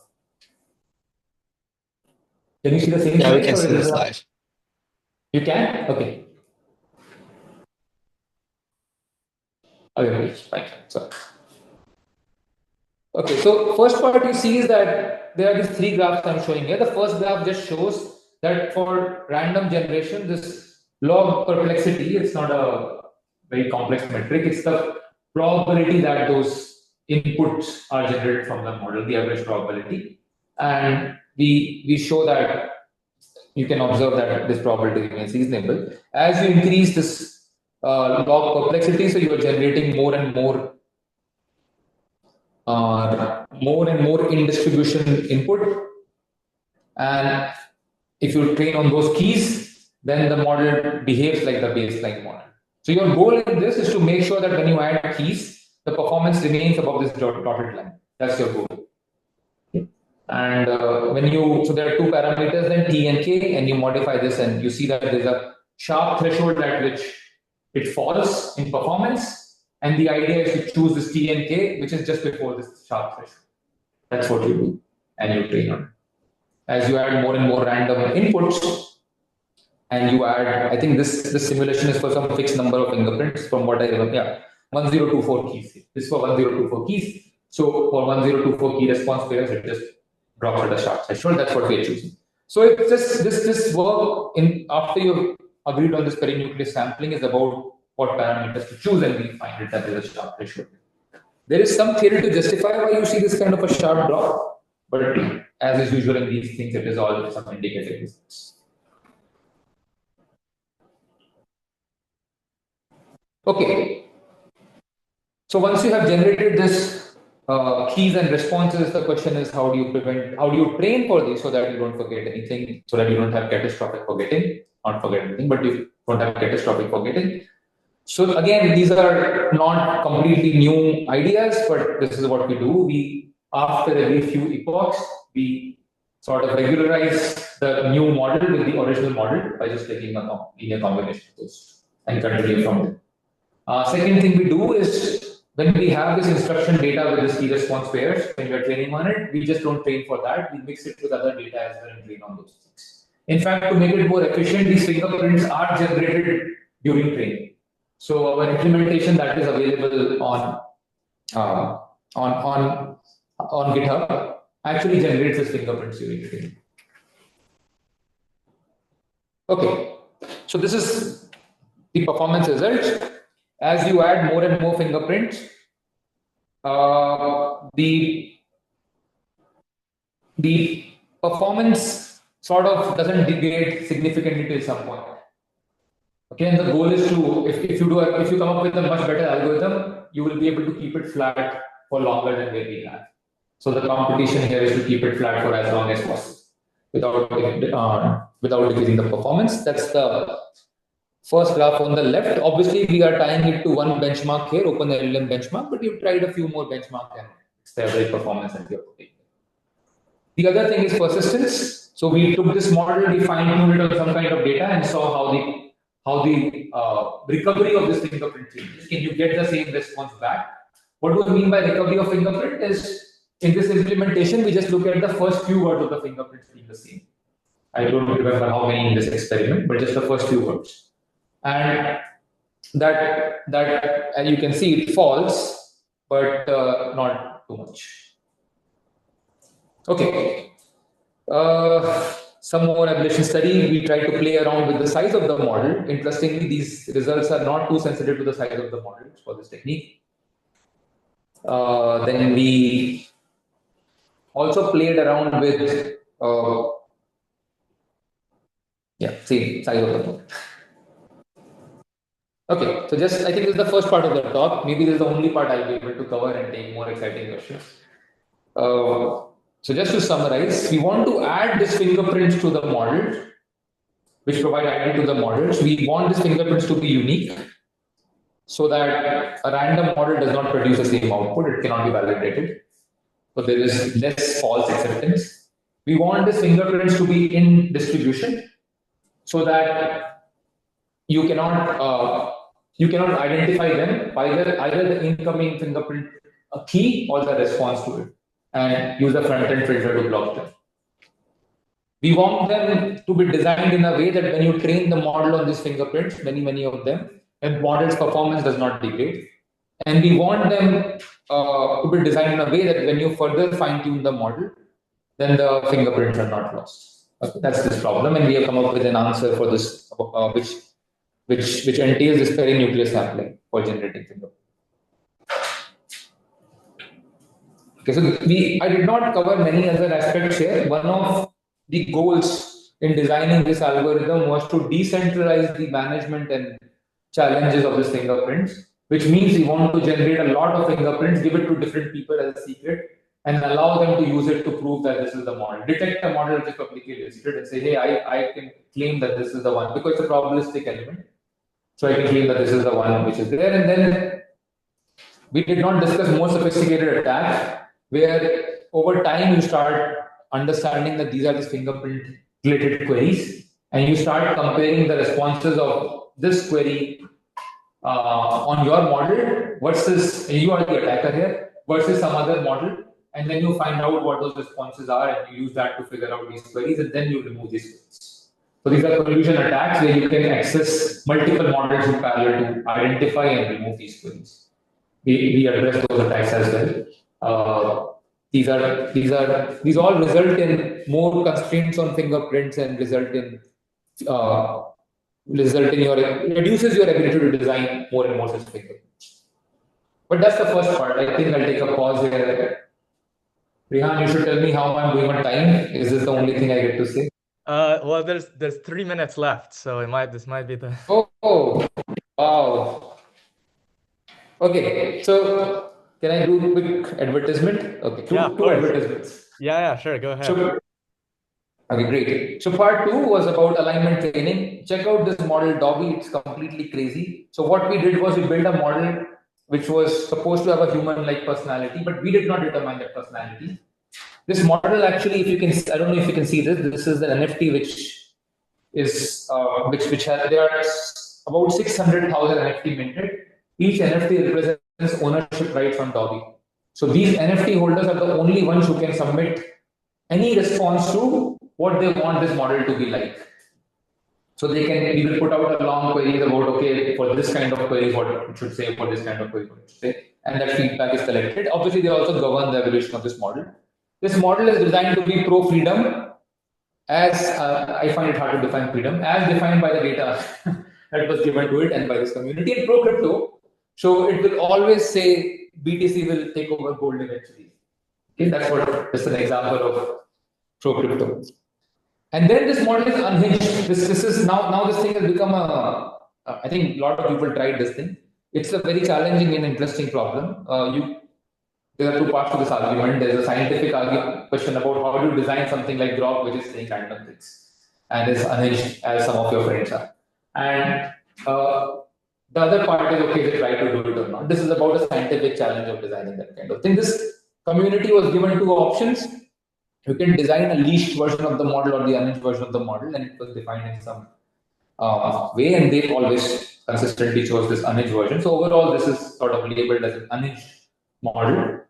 Speaker 1: Can you see the same?
Speaker 6: Yeah, we can see the slide.
Speaker 1: You can? Okay. Okay, fine. Sorry. Okay, so first part you see is that there are these 3 graphs I'm showing here. The first graph just shows that for random generation, this log perplexity, it's not a very complex metric. It's the probability that those inputs are generated from the model, the average probability. And we show that you can observe that this probability remains reasonable. As you increase this log perplexity, so you are generating more and more in distribution input. And if you train on those keys, then the model behaves like the baseline model. So your goal in this is to make sure that when you add keys, the performance remains above this dotted line. That's your goal. Okay. And so there are 2 parameters then T and K, and you modify this and you see that there's a sharp threshold at which it falls in performance. And the idea is to choose this T and K, which is just before this sharp threshold. That's what you do, and you train on it. As you add more and more random inputs, and you add, I think this simulation is for some fixed number of fingerprints from what I remember. Yeah, 1024 keys. This is for 1024 keys. So for 1024 key response pairs, it just drops at a sharp threshold. That's what we are choosing. So it's just this work after you've agreed on this perinuclear sampling is about what parameters to choose, and we find it that there is a sharp threshold. There is some theory to justify why you see this kind of a sharp drop, But as is usual in these things, it is all some indicative results. Okay. So once you have generated this keys and responses, the question is how do you train for these so that you don't forget anything, so that you don't have catastrophic forgetting, not forget anything, but you don't have catastrophic forgetting. So again, these are not completely new ideas, but this is what we do. After every few epochs, we sort of regularize the new model with the original model by just taking a linear combination of those and continue from there. Second thing we do is when we have this instruction data with this key response pairs, when we are training on it, we just don't train for that. We mix it with other data as well and train on those things. In fact, to make it more efficient, these fingerprints are generated during training. So our implementation that is available on GitHub actually generates this fingerprints during training. Okay, so this is the performance result. As you add more and more fingerprints, the performance sort of doesn't degrade significantly till some point. Okay, and the goal is to, if you come up with a much better algorithm, you will be able to keep it flat for longer than where we have. So the competition here is to keep it flat for as long as possible without decreasing the performance. That's the first graph on the left. Obviously, we are tying it to one benchmark here, OpenLLM benchmark, but you've tried a few more benchmarks and it's the average performance that you're putting. The other thing is persistence. So we took this model, we fine-tuned it on some kind of data and saw how the recovery of this fingerprint changes. Can you get the same response back? What do I mean by recovery of fingerprint is, in this implementation, we just look at the first few words of the fingerprint being the same. I don't remember how many in this experiment, but just the first few words. And that as you can see, it falls, but not too much. Okay. Some more ablation study. We try to play around with the size of the model. Interestingly, these results are not too sensitive to the size of the model for this technique. Then we also played around with size of the model. Okay, so I think this is the first part of the talk. Maybe this is the only part I'll be able to cover and take more exciting questions. So just to summarize, we want to add these fingerprints to the model, which provide ID to the models. We want these fingerprints to be unique so that a random model does not produce the same output. It cannot be validated. So there is less false acceptance. We want these fingerprints to be in distribution so that you cannot identify them by either the incoming fingerprint key or the response to it, and use a front-end filter to block them. We want them to be designed in a way that when you train the model on these fingerprints, many of them, and model's performance does not degrade. And we want them to be designed in a way that when you further fine-tune the model, then the fingerprints are not lost. Okay, that's this problem, and we have come up with an answer for this, which entails this peri-nuclear sampling for generating fingerprints. Okay, so I did not cover many other aspects here. One of the goals in designing this algorithm was to decentralize the management and challenges of these fingerprints, which means we want to generate a lot of fingerprints, give it to different people as a secret, and allow them to use it to prove that this is the model. Detect a model which is publicly listed and say, hey, I can claim that this is the one, because it's a probabilistic element. So I can claim that this is the one which is there. And then we did not discuss more sophisticated attacks, where over time you start understanding that these are these fingerprint related queries, and you start comparing the responses of this query on your model versus, you are the attacker here, versus some other model, and then you find out what those responses are, and you use that to figure out these queries, and then you remove these queries. So these are collusion attacks where you can access multiple models in parallel to identify and remove these queries. We address those attacks as well. These all result in more constraints on fingerprints and reduces your ability to design more and more such fingerprints. But that's the first part. I think I'll take a pause here. Rehan, you should tell me how I'm doing on time. Is this the only thing I get to say?
Speaker 2: Well, there's 3 minutes left, so this might be the.
Speaker 1: Oh, wow. Okay, so can I do a quick advertisement? Okay,
Speaker 2: Yeah, of
Speaker 1: two
Speaker 2: course.
Speaker 1: advertisements.
Speaker 2: Yeah, sure, go ahead.
Speaker 1: So, okay, great. So part 2 was about alignment training. Check out this model Dobby. It's completely crazy. So what we did was we built a model which was supposed to have a human-like personality, but we did not determine that personality. This model actually, if you can, I don't know if you can see this. This is an NFT which is which has there are about 600,000 NFT minted. Each NFT represents ownership rights on Dobby. So these NFT holders are the only ones who can submit any response to what they want this model to be like. So they can, we will put out a long query about, okay, for this kind of query, what it should say, for this kind of query, what it should say, and that feedback is collected. Obviously, they also govern the evolution of this model. This model is designed to be pro-freedom, as I find it hard to define freedom, as defined by the data that was given to it and by this community, and pro-crypto. So it will always say BTC will take over gold eventually. Okay, that's an example of pro-crypto. And then this model is unhinged. This is now this thing has become I think a lot of people tried this thing. It's a very challenging and interesting problem. There are two parts to this argument. There's a scientific question about how do you design something like Grok, which is saying random things and is unhinged, as some of your friends are. And the other part is, okay, they try to do it or not. This is about a scientific challenge of designing that kind of thing. This community was given two options. You can design a leashed version of the model or the unhinged version of the model, and it was defined in some way, and they always consistently chose this unhinged version. So overall, this is sort of labeled as an unhinged model,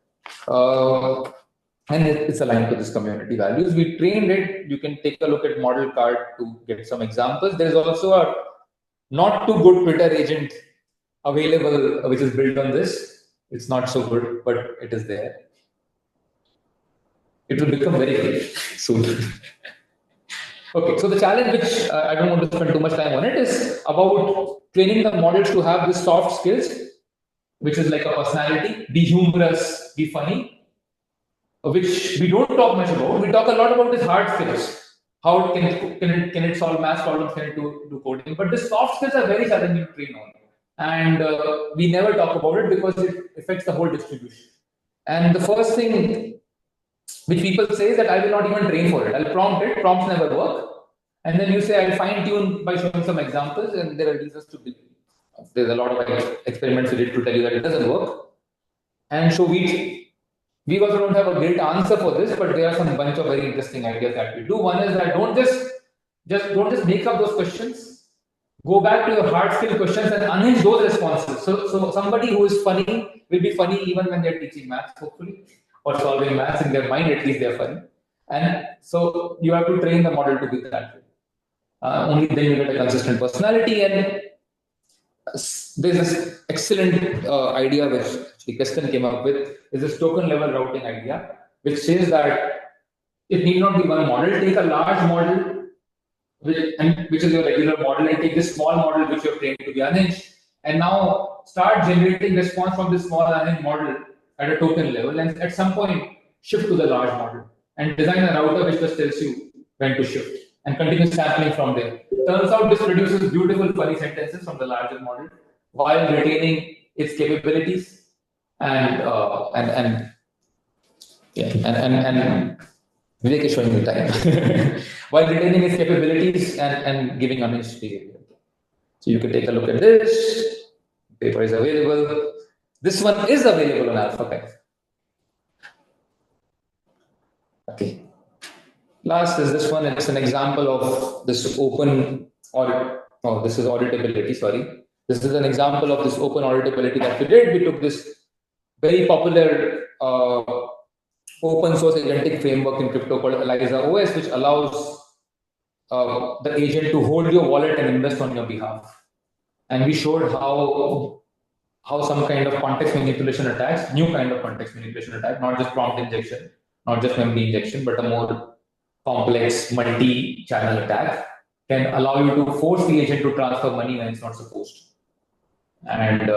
Speaker 1: and it's aligned to this community values. We trained it. You can take a look at model card to get some examples. There's also a not too good Twitter agent available, which is built on this. It's not so good, but it is there. It will become very good soon. Okay, so the challenge, which I don't want to spend too much time on it, is about training the models to have the soft skills, which is like a personality, be humorous, be funny, which we don't talk much about. We talk a lot about these hard skills. How can it solve math problems, can it do coding? But the soft skills are very challenging to train on. And we never talk about it because it affects the whole distribution. And the first thing which people say is that I will not even train for it. I'll prompt it, prompts never work. And then you say I'll fine tune by showing some examples, and there are reasons to believe. There's a lot of experiments we did to tell you that it doesn't work. And so we also don't have a great answer for this, but there are some bunch of very interesting ideas that we do. One is that don't just make up those questions. Go back to your hard skill questions and unhinge those responses. So somebody who is funny will be funny even when they're teaching maths, hopefully, or solving maths in their mind. At least they're funny. And so you have to train the model to be that way. Only then you get a consistent personality. And there's this excellent idea which the Keston came up with, is this token level routing idea, which says that it need not be one model. Take a large model, which is your regular model, and take this small model which you're trained to be unhinged, and now start generating response from this small unhinged model at a token level, and at some point shift to the large model and design a router which just tells you when to shift and continue sampling from there. Turns out this produces beautiful funny sentences from the larger model while retaining its capabilities and Vivek is showing me time while retaining its capabilities and giving unhinged behavior. So you can take a look at this. Paper is available. This one is available on AlphaPack. Okay. Last is this one. It's an example of this open audit. Oh, this is auditability. Sorry. This is an example of this open auditability that we did. We took this very popular open source agentic framework in crypto called ELIZA OS, which allows the agent to hold your wallet and invest on your behalf. And we showed how some kind of context manipulation attacks, new kind of context manipulation attack, not just prompt injection, not just memory injection, but a more complex multi-channel attack, can allow you to force the agent to transfer money when it's not supposed to. And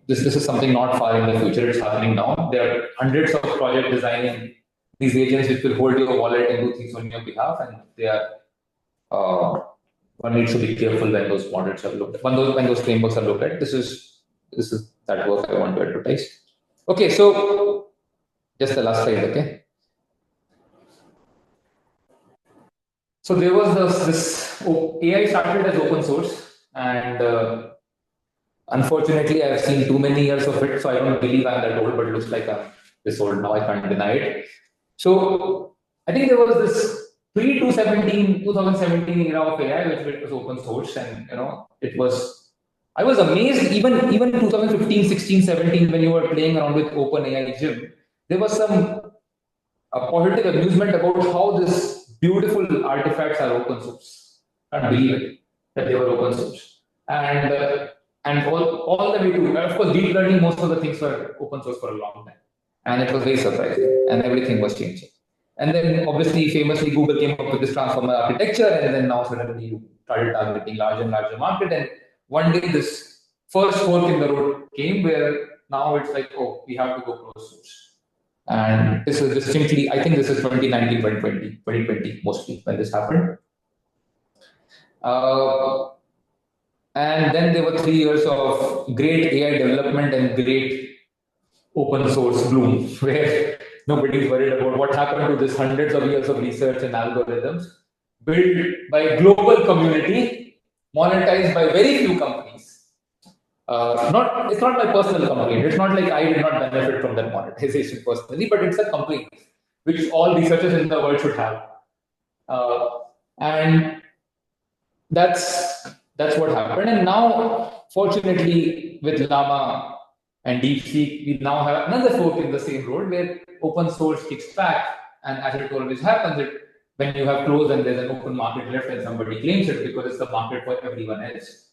Speaker 1: this is something not far in the future. It's happening now. There are hundreds of projects designing these agents which will hold your wallet and do things on your behalf, and they are one needs to be careful when those models are looked at, when those frameworks are looked at. This is that work I want to advertise. Okay, so just the last slide. Okay, so there was this AI started as open source, and unfortunately, I've seen too many years of it, so I don't believe I'm that old, but it looks like I'm this old now. I can't deny it. So I think there was this pre-2017 era of AI, which was open source, and it was. I was amazed even in 2015, 16, 17 when you were playing around with OpenAI Gym. There was some positive amusement about how this beautiful artifacts are open source. I can't believe it that they were open source, and all the way to, of course, deep learning. Most of the things were open source for a long time, and it was very surprising, and everything was changing. And then, obviously, famously, Google came up with this transformer architecture, and then now suddenly you started targeting larger and larger market. And one day, this first fork in the road came where now it's like, oh, we have to go closed source. And this is distinctly, I think this is 2019, 2020 mostly when this happened. And then there were 3 years of great AI development and great open source bloom, where nobody's worried about what happened to this hundreds of years of research and algorithms built by a global community, monetized by very few companies. It's not my personal complaint. It's not like I did not benefit from that monetization personally, but it's a complaint which all researchers in the world should have. And that's what happened. And now, fortunately, with Llama and DeepSeek, we now have another fork in the same road where open source kicks back. And as it always happens, when you have closed and there's an open market left and somebody claims it because it's the market for everyone else.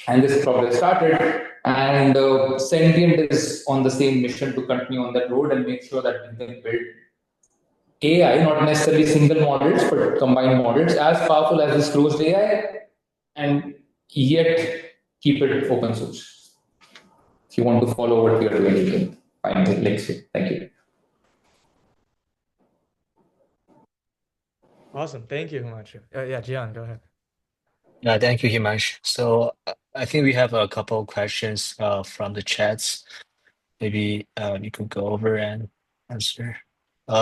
Speaker 1: And this progress started, and Sentient is on the same mission to continue on that road and make sure that we can build AI, not necessarily single models, but combined models as powerful as this closed AI, and yet keep it open source. If you want to follow what we are doing, you can find the links here. Thank you.
Speaker 2: Awesome. Thank you, Himanshu. Yeah, Jian, go ahead.
Speaker 6: Yeah, thank you, Himanshu. So I think we have a couple of questions from the chats. Maybe you could go over and answer.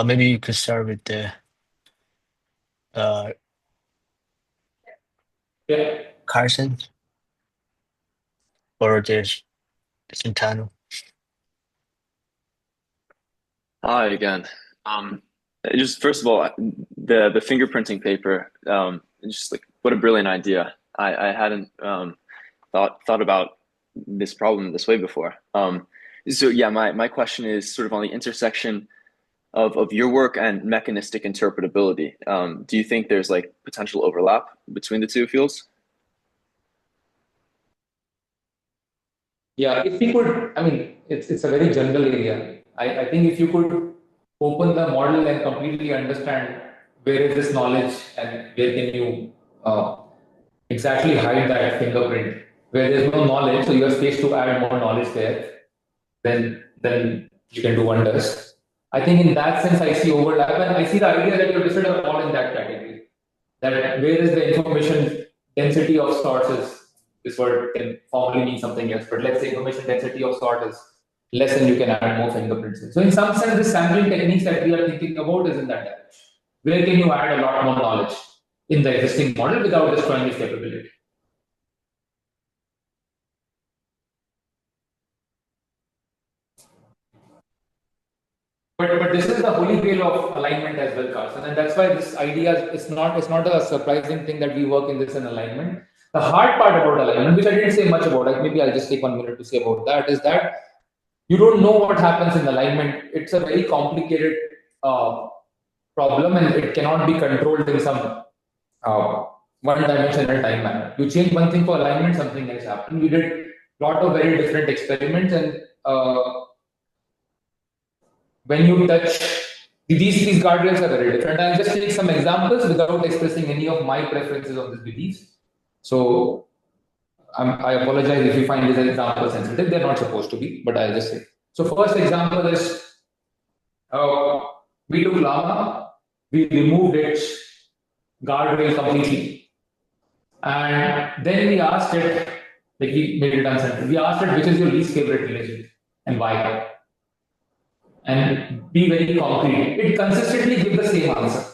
Speaker 6: Maybe you could start with the Carson or the Centano.
Speaker 3: Hi again. Just first of all, the fingerprinting paper, just like what a brilliant idea. I hadn't thought about this problem this way before. So yeah, my question is sort of on the intersection of your work and mechanistic interpretability. Do you think there's like potential overlap between the two fields?
Speaker 1: Yeah, if we could, I mean, it's a very general area. I think if you could open the model and completely understand where is this knowledge and where can you exactly hide that fingerprint, where there's no knowledge, so you have space to add more knowledge there, then you can do wonders. I think in that sense, I see overlap, and I see the idea that you're listed are all in that category. That where is the information density of sorts is, this word can formally mean something else, but let's say information density of sort is less and you can add more fingerprints in. So in some sense, the sampling techniques that we are thinking about is in that direction. Where can you add a lot more knowledge in the existing model without destroying its capability? But this is the holy grail of alignment as well, Carson, and that's why this idea is not a surprising thing that we work in this in alignment. The hard part about alignment, which I didn't say much about, like maybe I'll just take 1 minute to say about that, is that you don't know what happens in alignment. It's a very complicated problem, and it cannot be controlled in some one-dimensional time manner. You change one thing for alignment, something else happens. We did a lot of very different experiments, and when you touch these guardrails are very different. I'll just take some examples without expressing any of my preferences on these beliefs. So I apologize if you find these examples sensitive. They're not supposed to be, but I'll just say. So first example is We took Llama, we removed its guardrail completely. And then we asked it, like we made it uncensored. We asked it, which is your least favorite religion and why? And be very concrete. It consistently gives the same answer.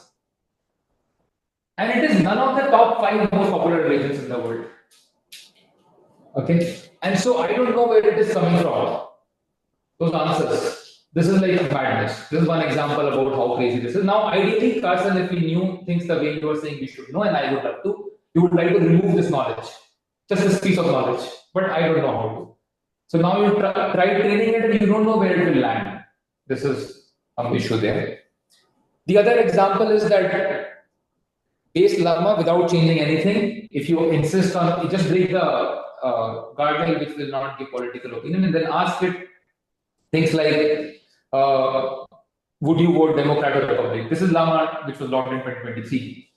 Speaker 1: And it is none of the top 5 most popular religions in the world. Okay? And so I don't know where it is coming from. Those answers. This is like madness. This is one example about how crazy this is. Now, ideally, Carson, if we knew things the way you were saying we should know, and I would love to, you would like to remove this knowledge, just this piece of knowledge. But I don't know how to. So now you try training it and you don't know where it will land. This is an issue there. The other example is that base Llama without changing anything, if you insist on, you just break the guardrail which will not give political opinion and then ask it things like, would you vote Democrat or Republic? This is Llama, which was launched in 2023,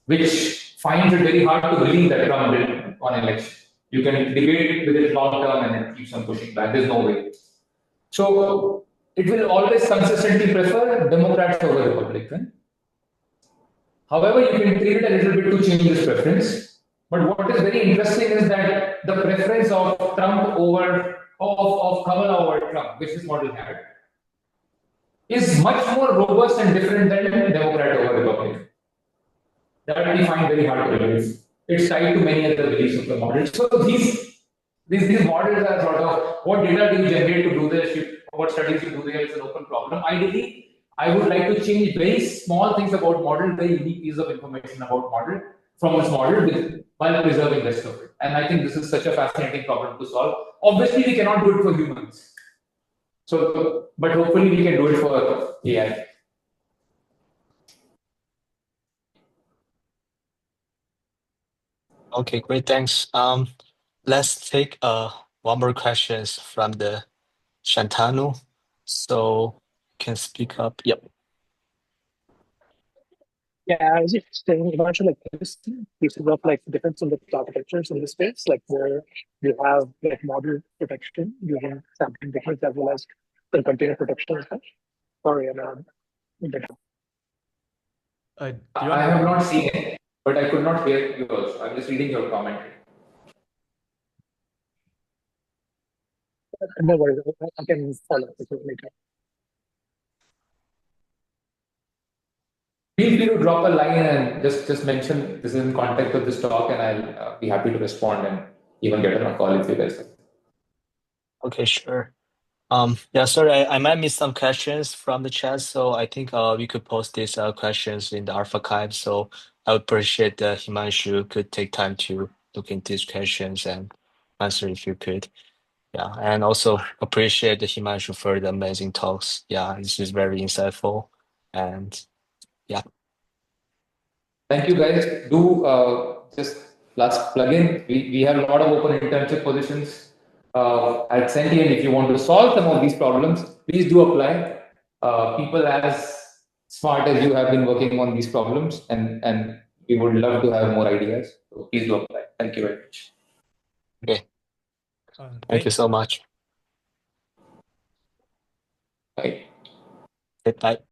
Speaker 1: which finds it very hard to believe that Trump will on election. You can debate with it long term and it keeps on pushing back. There's no way. So it will always consistently prefer Democrats over Republican. However, you can treat it a little bit to change this preference. But what is very interesting is that the preference of Trump over of Kamala over Trump, which this model had, is much more robust and different than Democrat over Republican. That we find very hard to believe. It's tied to many other beliefs of the model. So these models are sort of what data do you generate to do this, what studies you do there is an open problem. Ideally, I would like to change very small things about model, very unique piece of information about model from this model while preserving the rest of it. And I think this is such a fascinating problem to solve. Obviously, we cannot do it for humans. So, but hopefully we can do it for AI.
Speaker 6: Okay, great, thanks. Let's take one more questions from the Shantanu. So can speak up. Yep.
Speaker 7: Yeah, I was just saying a bunch of like pieces of like different sort of architectures in this space, like where you have like model protection using sampling techniques as well as the container protection and such. Sorry, I'm
Speaker 2: Do you
Speaker 1: I
Speaker 2: want
Speaker 1: have not seen it, but I could not hear you also. I'm just reading your commentary.
Speaker 7: no worries, I can follow up with you later.
Speaker 1: Feel free to drop a line and just mention this is in context of this talk, and I'll be happy to respond and even get on a call if you guys.
Speaker 6: Okay, sure. Yeah, sorry, I might miss some questions from the chat, so I think we could post these questions in the archive. So I would appreciate that Himanshu could take time to look into these questions and answer if you could. Yeah, and also appreciate the Himanshu for the amazing talks. Yeah, this is very insightful, and yeah.
Speaker 1: Thank you guys. Do just last plug in. We have a lot of open internship positions at Sentient. If you want to solve some of these problems, please do apply. People as smart as you have been working on these problems, and we would love to have more ideas. So please do apply. Thank you very much.
Speaker 6: Okay. Thank you so much.
Speaker 1: Bye.
Speaker 6: Bye.